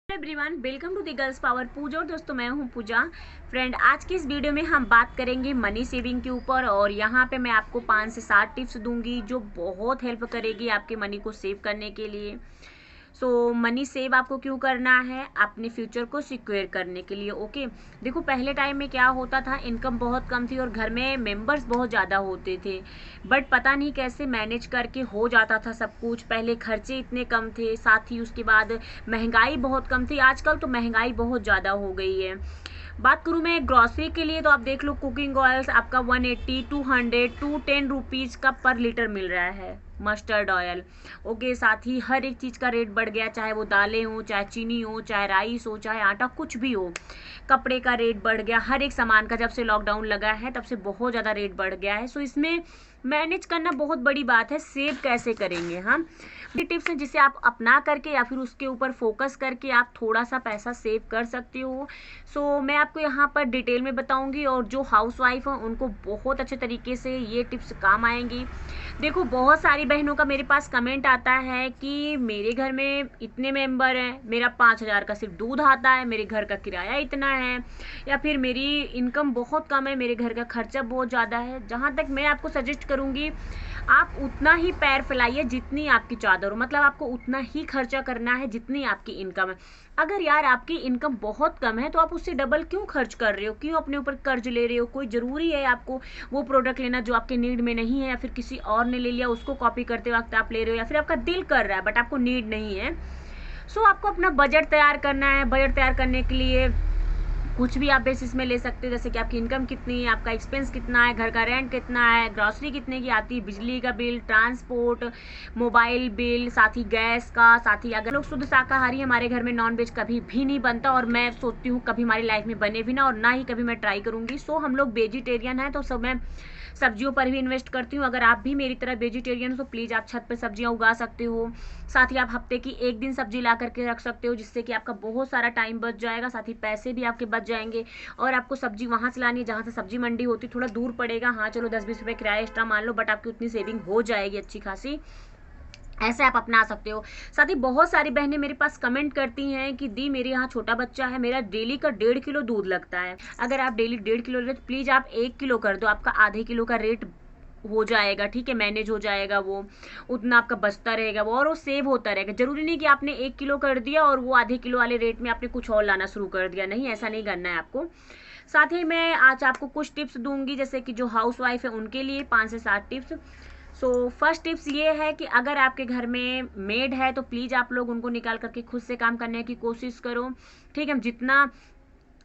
Everyone, welcome to the girls power Pooja. और दोस्तों, मैं हूं पूजा। फ्रेंड, आज की इस वीडियो में हम बात करेंगे मनी सेविंग के ऊपर और यहाँ पे मैं आपको 5 से 7 टिप्स दूंगी जो बहुत हेल्प करेगी आपके मनी को सेव करने के लिए। मनी सेव आपको क्यों करना है? अपने फ्यूचर को सिक्योर करने के लिए। ओके, देखो पहले टाइम में क्या होता था, इनकम बहुत कम थी और घर में मेंबर्स बहुत ज़्यादा होते थे, बट पता नहीं कैसे मैनेज करके हो जाता था सब कुछ। पहले खर्चे इतने कम थे, साथ ही उसके बाद महंगाई बहुत कम थी। आजकल तो महंगाई बहुत ज़्यादा हो गई है। बात करूँ मैं ग्रॉसरी के लिए, तो आप देख लो कुकिंग ऑयल्स आपका 180, 200, 210 रुपीज़ का पर लीटर मिल रहा है। Mustard oil, okay. साथ ही हर एक चीज़ का रेट बढ़ गया, चाहे वो दालें हो, चाहे चीनी हो, चाहे राइस हो, चाहे आटा, कुछ भी हो। कपड़े का रेट बढ़ गया, हर एक सामान का। जब से लॉकडाउन लगा है तब से बहुत ज़्यादा रेट बढ़ गया है। सो इसमें मैनेज करना बहुत बड़ी बात है। सेव कैसे करेंगे हम, ये टिप्स हैं जिसे आप अपना करके या फिर उसके ऊपर फोकस करके आप थोड़ा सा पैसा सेव कर सकते हो। मैं आपको यहाँ पर डिटेल में बताऊंगी और जो हाउसवाइफ हैं उनको बहुत अच्छे तरीके से ये टिप्स काम आएंगी। देखो, बहुत सारी बहनों का मेरे पास कमेंट आता है कि मेरे घर में इतने मेंबर हैं, मेरा 5,000 का सिर्फ दूध आता है, मेरे घर का किराया इतना है, या फिर मेरी इनकम बहुत कम है, मेरे घर का खर्चा बहुत ज़्यादा है। जहाँ तक मैं आपको सजेस्ट करूँगी, आप उतना ही पैर फैलाइए जितनी आपकी चादर हो। मतलब आपको उतना ही खर्चा करना है जितनी आपकी इनकम है। अगर यार आपकी इनकम बहुत कम है तो आप उससे डबल क्यों खर्च कर रहे हो, क्यों अपने ऊपर कर्ज ले रहे हो? कोई ज़रूरी है आपको वो प्रोडक्ट लेना जो आपके नीड में नहीं है, या फिर किसी और ने ले लिया उसको कॉपी करते वक्त आप ले रहे हो, या फिर आपका दिल कर रहा है बट आपको नीड नहीं है। आपको अपना बजट तैयार करना है। बजट तैयार करने के लिए कुछ भी आप बेसिस में ले सकते हो, जैसे कि आपकी इनकम कितनी है, आपका एक्सपेंस कितना है, घर का रेंट कितना है, ग्रॉसरी कितने की आती है, बिजली का बिल, ट्रांसपोर्ट, मोबाइल बिल, साथ ही गैस का। साथ ही अगर लोग शुद्ध शाकाहारी, हमारे घर में नॉन वेज कभी भी नहीं बनता और मैं सोचती हूँ कभी हमारी लाइफ में बने भी ना, और ना ही कभी मैं ट्राई करूँगी। हम लोग वेजिटेरियन हैं, तो सब मैं सब्जियों पर भी इन्वेस्ट करती हूँ। अगर आप भी मेरी तरह वेजिटेरियन हो तो प्लीज़ आप छत पर सब्जियाँ उगा सकते हो। साथ ही आप हफ्ते की एक दिन सब्जी ला करके रख सकते हो, जिससे कि आपका बहुत सारा टाइम बच जाएगा, साथ ही पैसे भी आपके बच जाएंगे। और आपको सब्जी वहाँ से लानी है जहाँ से सब्जी मंडी होती, थोड़ा दूर पड़ेगा। हाँ चलो 10-20 रुपये किराया एक्स्ट्रा मान लो, बट आपकी उतनी सेविंग हो जाएगी अच्छी खासी। ऐसे आप अपना सकते हो। साथ ही बहुत सारी बहनें मेरे पास कमेंट करती हैं कि दी मेरे यहाँ छोटा बच्चा है, मेरा डेली का 1.5 किलो दूध लगता है। अगर आप डेली 1.5 किलो ले तो प्लीज़ आप 1 किलो कर दो, आपका आधे किलो का रेट हो जाएगा। ठीक है, मैनेज हो जाएगा, वो उतना आपका बचता रहेगा वो, और वो सेव होता रहेगा। जरूरी नहीं कि आपने 1 किलो कर दिया और वो आधे किलो वाले रेट में आपने कुछ और लाना शुरू कर दिया। नहीं, ऐसा नहीं करना है आपको। साथ ही मैं आज आपको कुछ टिप्स दूंगी, जैसे कि जो हाउस वाइफ है उनके लिए 5 से 7 टिप्स। फर्स्ट टिप्स ये है कि अगर आपके घर में मेड है तो प्लीज़ आप लोग उनको निकाल करके खुद से काम करने की कोशिश करो। ठीक है, जितना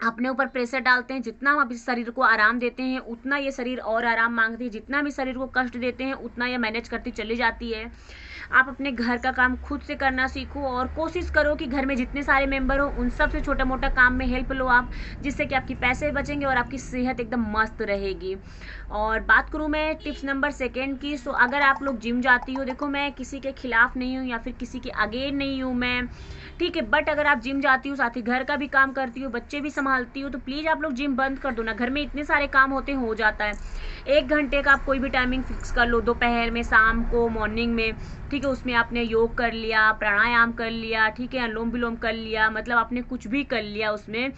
अपने ऊपर प्रेशर डालते हैं, जितना हम अपने शरीर को आराम देते हैं, उतना ये शरीर और आराम मांगती है। जितना भी शरीर को कष्ट देते हैं उतना ये मैनेज करती चली जाती है। आप अपने घर का काम खुद से करना सीखो और कोशिश करो कि घर में जितने सारे मेंबर हो उन सब से छोटा मोटा काम में हेल्प लो आप, जिससे कि आपकी पैसे बचेंगे और आपकी सेहत एकदम मस्त रहेगी। और बात करूँ मैं टिप्स नंबर सेकेंड की, अगर आप लोग जिम जाती हो, देखो मैं किसी के खिलाफ नहीं हूँ या फिर किसी के अगेंस्ट नहीं हूँ मैं, ठीक है, बट अगर आप जिम जाती हो, साथ ही घर का भी काम करती हो, बच्चे भी संभालती हो, तो प्लीज़ आप लोग जिम बंद कर दो ना। घर में इतने सारे काम होते हैं, हो जाता है। 1 घंटे का आप कोई भी टाइमिंग फिक्स कर लो, दोपहर में, शाम को, मॉर्निंग में। ठीक है, उसमें आपने योग कर लिया, प्राणायाम कर लिया, ठीक है, अनुलोम विलोम कर लिया, मतलब आपने कुछ भी कर लिया। उसमें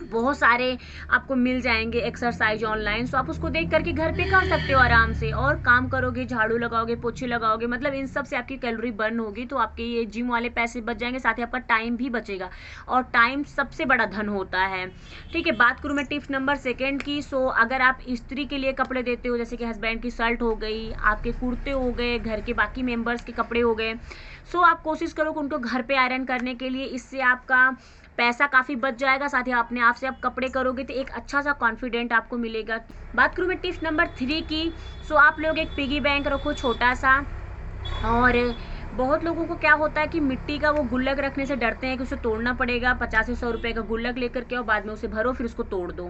बहुत सारे आपको मिल जाएंगे एक्सरसाइज ऑनलाइन, आप उसको देख करके घर पे कर सकते हो आराम से। और काम करोगे, झाड़ू लगाओगे, पोछे लगाओगे, मतलब इन सब से आपकी कैलोरी बर्न होगी, तो आपके ये जिम वाले पैसे बच जाएंगे, साथ ही आपका टाइम भी बचेगा, और टाइम सबसे बड़ा धन होता है। ठीक है, बात करूँ मैं टिप्स नंबर सेकेंड की, अगर आप स्त्री के लिए कपड़े देते हो, जैसे कि हस्बैंड की शर्ट हो गई, आपके कुर्ते हो गए, घर के बाकी मेम्बर्स के कपड़े हो गए, आप कोशिश करो कि उनको घर पे आयरन करने के लिए। इससे आपका पैसा काफ़ी बच जाएगा, साथ ही अपने आप से आप कपड़े करोगे तो एक अच्छा सा कॉन्फिडेंट आपको मिलेगा। बात करूँ मैं टिप्स नंबर 3 की, आप लोग एक पिगी बैंक रखो छोटा सा। और बहुत लोगों को क्या होता है कि मिट्टी का वो गुल्लक रखने से डरते हैं कि उसे तोड़ना पड़ेगा। 50 से 100 रुपये का गुल्लक लेकर के आओ, बाद में उसे भरो, फिर उसको तोड़ दो।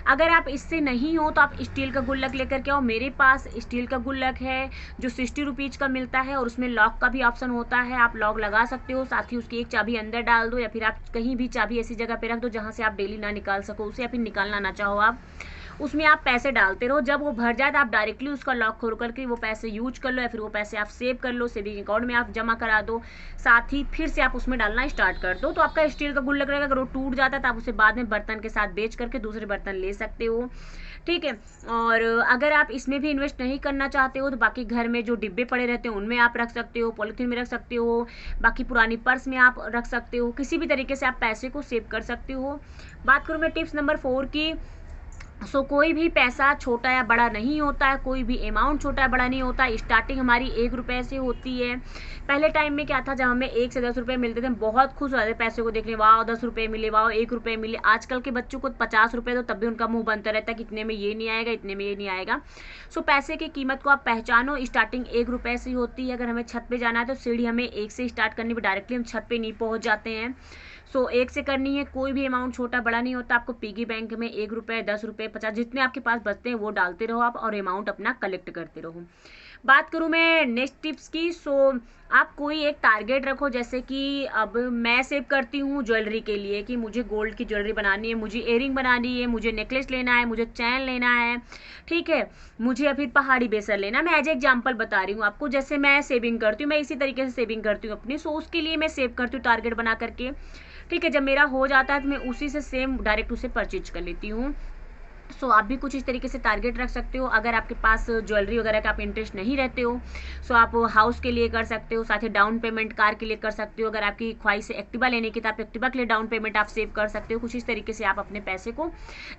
अगर आप इससे नहीं हो तो आप स्टील का गुल्लक लेकर के आओ। मेरे पास स्टील का गुल्लक है जो 60 रुपीज़ का मिलता है, और उसमें लॉक का भी ऑप्शन होता है, आप लॉक लगा सकते हो। साथ ही उसकी एक चाबी अंदर डाल दो, या फिर आप कहीं भी चाबी ऐसी जगह पे रख दो जहाँ से आप डेली ना निकाल सको उसे, या फिर निकालना ना चाहो आप उसमें आप पैसे डालते रहो, जब वो भर जाए तो आप डायरेक्टली उसका लॉक खोल करके वो पैसे यूज कर लो, या फिर वो पैसे आप सेव कर लो, सेविंग अकाउंट में आप जमा करा दो, साथ ही फिर से आप उसमें डालना स्टार्ट कर दो। तो आपका स्टील का गुल्लक रहेगा, अगर वो टूट जाता है तो आप उसे बाद में बर्तन के साथ बेच करके दूसरे बर्तन ले सकते हो, ठीक है। और अगर आप इसमें भी इन्वेस्ट नहीं करना चाहते हो तो बाकी घर में जो डिब्बे पड़े रहते हैं उनमें आप रख सकते हो, पॉलिथीन में रख सकते हो, बाकी पुरानी पर्स में आप रख सकते हो, किसी भी तरीके से आप पैसे को सेव कर सकते हो। बात करूँ मैं टिप्स नंबर 4 की, कोई भी पैसा छोटा या बड़ा नहीं होता है, कोई भी अमाउंट छोटा या बड़ा नहीं होता है। स्टार्टिंग हमारी 1 रुपये से होती है। पहले टाइम में क्या था, जब हमें 1 से 10 रुपये मिलते थे हम बहुत खुश हो जाते पैसे को देखने, वाह 10 रुपये मिले, वाह 1 रुपये मिले। आजकल के बच्चों को 50 रुपये दो तब भी उनका मुंह बनता रहता है कि इतने में ये नहीं आएगा, इतने में ये नहीं आएगा। पैसे की कीमत को आप पहचानो। स्टार्टिंग 1 रुपये से होती है। अगर हमें छत पे जाना है तो सीढ़ी हमें 1 से स्टार्ट करनी, डायरेक्टली हम छत पे नहीं पहुंच जाते हैं। 1 से करनी है। कोई भी अमाउंट छोटा बड़ा नहीं होता। आपको पिगी बैंक में 1 रुपये, 10 रुपये, 50 जितने आपके पास बचते हैं वो डालते रहो आप, और अमाउंट अपना कलेक्ट करते रहो। बात करूँ मैं नेक्स्ट टिप्स की, आप कोई एक टारगेट रखो। जैसे कि अब मैं सेव करती हूँ ज्वेलरी के लिए कि मुझे गोल्ड की ज्वेलरी बनानी है, मुझे इयरिंग बनानी है, मुझे नेकलेस लेना है, मुझे चैन लेना है, ठीक है, मुझे फिर पहाड़ी बेसर लेना। मैं एज एग्जाम्पल बता रही हूँ आपको, जैसे मैं सेविंग करती हूँ, मैं इसी तरीके से सेविंग करती हूँ अपनी। उसके लिए मैं सेव करती हूँ टारगेट बना करके, ठीक है। जब मेरा हो जाता है तो मैं उसी से सेम डायरेक्ट उसे परचेज कर लेती हूँ। आप भी कुछ इस तरीके से टारगेट रख सकते हो। अगर आपके पास ज्वेलरी वगैरह का आप इंटरेस्ट नहीं रहते हो आप हाउस के लिए कर सकते हो, साथ ही डाउन पेमेंट कार के लिए कर सकते हो। अगर आपकी ख्वाहिश है एक्टिवा लेने की तो आप एक्टिवा के लिए डाउन पेमेंट आप सेव कर सकते हो। कुछ इस तरीके से आप अपने पैसे को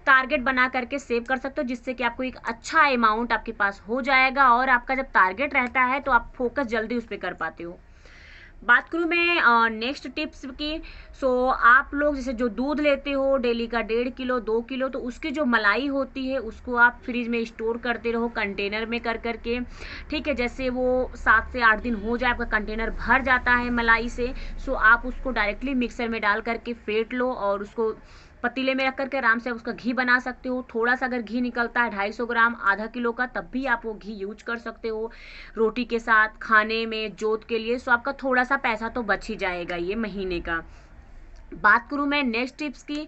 टारगेट बना करके सेव कर सकते हो, जिससे कि आपको एक अच्छा अमाउंट आपके पास हो जाएगा। और आपका जब टारगेट रहता है तो आप फोकस जल्दी उस पर कर पाते हो। बात करूँ मैं नेक्स्ट टिप्स की, आप लोग जैसे जो दूध लेते हो डेली का 1.5 किलो 2 किलो, तो उसकी जो मलाई होती है उसको आप फ्रिज में स्टोर करते रहो कंटेनर में कर करके, ठीक है। जैसे वो 7 से 8 दिन हो जाए, आपका कंटेनर भर जाता है मलाई से, आप उसको डायरेक्टली मिक्सर में डाल करके फेंट लो और उसको पतीले में रख करके आराम से उसका घी बना सकते हो। थोड़ा सा अगर घी निकलता है 250 ग्राम आधा किलो का, तब भी आप वो घी यूज कर सकते हो रोटी के साथ खाने में जोत के लिए। आपका थोड़ा सा पैसा तो बच ही जाएगा ये महीने का। बात करूँ मैं नेक्स्ट टिप्स की,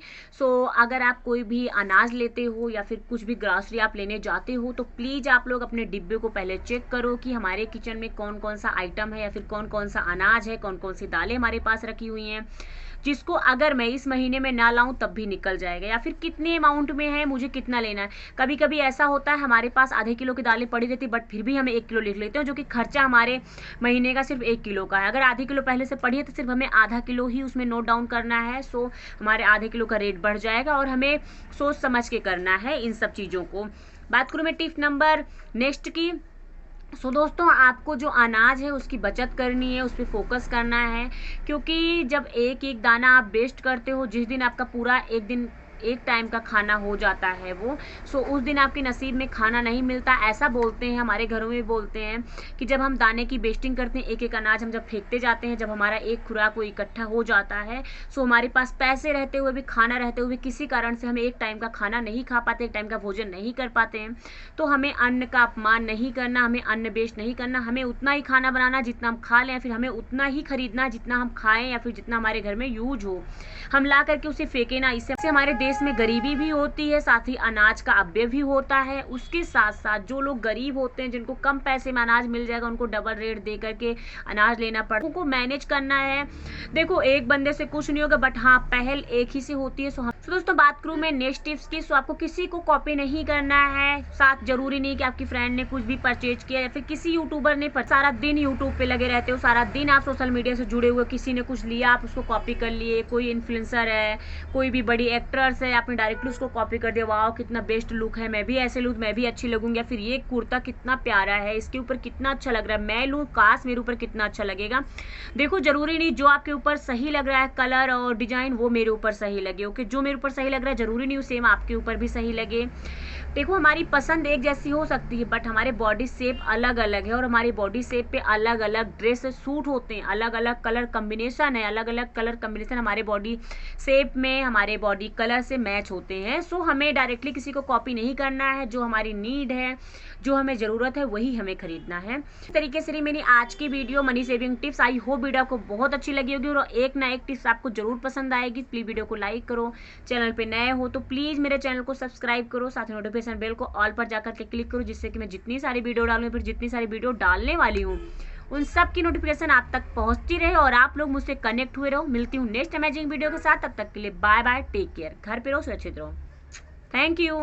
अगर आप कोई भी अनाज लेते हो या फिर कुछ भी ग्रॉसरी आप लेने जाते हो तो प्लीज़ आप लोग अपने डिब्बे को पहले चेक करो कि हमारे किचन में कौन कौन सा आइटम है या फिर कौन कौन सा अनाज है, कौन कौन सी दालें हमारे पास रखी हुई हैं, जिसको अगर मैं इस महीने में ना लाऊं तब भी निकल जाएगा, या फिर कितने अमाउंट में है, मुझे कितना लेना है। कभी कभी ऐसा होता है हमारे पास आधे किलो की दालें पड़ी रहती, बट फिर भी हमें 1 किलो लिख लेते हैं, जो कि खर्चा हमारे महीने का सिर्फ 1 किलो का है। अगर आधे किलो पहले से पड़ी है तो सिर्फ हमें आधा किलो ही उसमें नोट डाउन करना है। हमारे आधे किलो का रेट बढ़ जाएगा, और हमें सोच समझ के करना है इन सब चीज़ों को। बात करूँ मैं टिप नंबर नेक्स्ट की, दोस्तों आपको जो अनाज है उसकी बचत करनी है, उस पर फोकस करना है, क्योंकि जब एक एक दाना आप वेस्ट करते हो, जिस दिन आपका पूरा एक टाइम का खाना हो जाता है वो, उस दिन आपके नसीब में खाना नहीं मिलता। ऐसा बोलते हैं, हमारे घरों में बोलते हैं कि जब हम दाने की वेस्टिंग करते हैं, एक एक अनाज हम जब फेंकते जाते हैं, जब हमारा एक खुराक वो इकट्ठा हो जाता है, हमारे पास पैसे रहते हुए भी, खाना रहते हुए भी किसी कारण से हम एक टाइम का खाना नहीं खा पाते, एक टाइम का भोजन नहीं कर पाते हैं। तो हमें अन्न का अपमान नहीं करना, हमें अन्न वेस्ट नहीं करना, हमें उतना ही खाना बनाना जितना हम खा लें, फिर हमें उतना ही खरीदना जितना हम खाएं या फिर जितना हमारे घर में यूज हो। हम ला करके उसे फेंके ना, इससे हमारे देश में गरीबी भी होती है, साथ ही अनाज का अपव्यय भी होता है। उसके साथ साथ जो लोग गरीब होते हैं, जिनको कम पैसे में अनाज मिल जाएगा, उनको डबल रेट दे करके अनाज लेना पड़ता है। उनको मैनेज करना है। देखो एक बंदे से कुछ नहीं होगा, बट हाँ पहल एक ही से होती है। दोस्तों बात करूँ मैं नेक्स्ट टिप्स की, आपको किसी को कॉपी नहीं करना है। साथ जरूरी नहीं कि आपकी फ्रेंड ने कुछ भी परचेज किया या फिर किसी यूट्यूबर ने, सारा दिन यूट्यूब पे लगे रहते हो, सारा दिन आप सोशल मीडिया से जुड़े हुए, किसी ने कुछ लिया आप उसको कॉपी कर लिए। कोई इन्फ्लुएंसर है, कोई भी बड़ी एक्ट्रेस है, आपने डायरेक्टली उसको कॉपी कर दिया, वाह कितना बेस्ट लुक है, मैं भी ऐसे लूँ, मैं भी अच्छी लगूंगी, या फिर ये कुर्ता कितना प्यारा है, इसके ऊपर कितना अच्छा लग रहा है, मैं लूँ, काश मेरे ऊपर कितना अच्छा लगेगा। देखो जरूरी नहीं जो आपके ऊपर सही लग रहा है कलर और डिजाइन वो मेरे ऊपर सही लगे। ओके, जो मेरे ऊपर सही लग रहा है जरूरी नहीं सेम आपके ऊपर भी सही लगे। देखो हमारी पसंद एक जैसी हो सकती है, बट हमारे बॉडी शेप अलग अलग है, और हमारी बॉडी शेप पे अलग अलग ड्रेस सूट होते हैं, अलग अलग कलर कॉम्बिनेशन है, अलग अलग कलर कॉम्बिनेशन हमारे बॉडी शेप में, हमारे बॉडी कलर से मैच होते हैं। हमें डायरेक्टली किसी को कॉपी नहीं करना है, जो हमारी नीड है, जो हमें ज़रूरत है वही हमें खरीदना है। इस तरीके से मेरी आज की video money saving tips, I hope video आपको बहुत अच्छी लगी होगी और एक ना एक टिप्स आपको जरूर पसंद आएगी। प्लीज़ वीडियो को लाइक करो, चैनल पे नए हो तो प्लीज़ मेरे चैनल को सब्सक्राइब करो, साथ में नोटिफिकेशन नोटिफिकेशन बेल को ऑल पर जाकर के क्लिक करो, जिससे कि मैं जितनी सारी वीडियो डालूँ, फिर जितनी सारी वीडियो डालने वाली हूँ उन सब की नोटिफिकेशन आप तक पहुंचती रहे और आप लोग मुझसे कनेक्ट हुए रहो। मिलती हूँ नेक्स्ट अमेजिंग वीडियो के साथ, तब तक के लिए बाय बाय, टेक केयर, घर पे रहो, सुरक्षित रहो। Thank you.